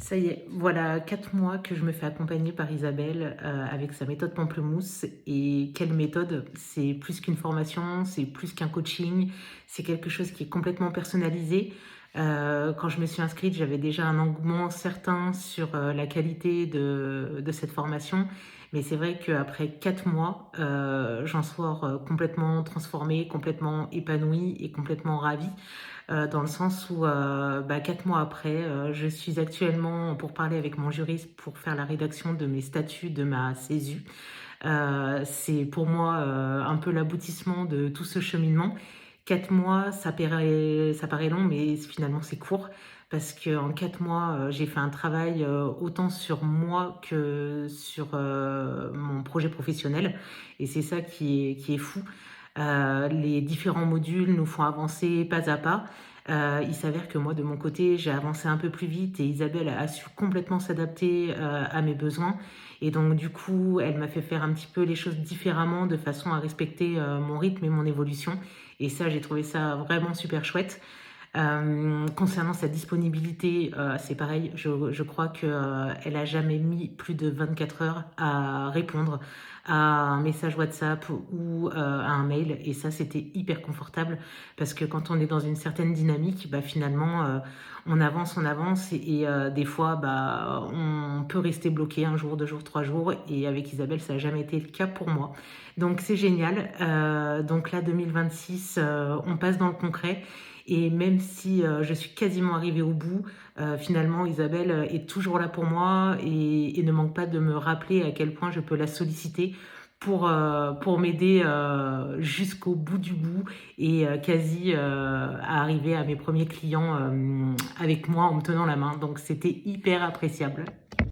Ça y est, voilà 4 mois que je me fais accompagner par Isabelle, avec sa méthode pamplemousse. Et quelle méthode! C'est plus qu'une formation, c'est plus qu'un coaching, c'est quelque chose qui est complètement personnalisé. Quand je me suis inscrite, j'avais déjà un engouement certain sur, la qualité de cette formation. Mais c'est vrai qu'après 4 mois, j'en sors, complètement transformée, complètement épanouie et complètement ravie. Dans le sens où 4 mois après, je suis actuellement pour parler avec mon juriste pour faire la rédaction de mes statuts de ma CESU. C'est pour moi un peu l'aboutissement de tout ce cheminement. 4 mois, ça paraît long, mais finalement c'est court. Parce qu'en 4 mois, j'ai fait un travail autant sur moi que sur mon projet professionnel. Et c'est ça qui est fou. Les différents modules nous font avancer pas à pas. Il s'avère que moi, de mon côté, j'ai avancé un peu plus vite et Isabelle a su complètement s'adapter à mes besoins. Et donc, du coup, elle m'a fait faire un petit peu les choses différemment de façon à respecter mon rythme et mon évolution. Et ça, j'ai trouvé ça vraiment super chouette. Concernant sa disponibilité, c'est pareil, je crois qu'elle a jamais mis plus de 24 heures à répondre à un message WhatsApp ou à un mail. Et ça, c'était hyper confortable parce que quand on est dans une certaine dynamique, finalement, on avance et des fois, on peut rester bloqué un jour, 2 jours, 3 jours. Et avec Isabelle, ça n'a jamais été le cas pour moi. Donc c'est génial. Donc là, 2026, on passe dans le concret. Et même si je suis quasiment arrivée au bout, finalement, Isabelle est toujours là pour moi et ne manque pas de me rappeler à quel point je peux la solliciter pour m'aider jusqu'au bout du bout et quasi à arriver à mes premiers clients avec moi en me tenant la main. Donc c'était hyper appréciable.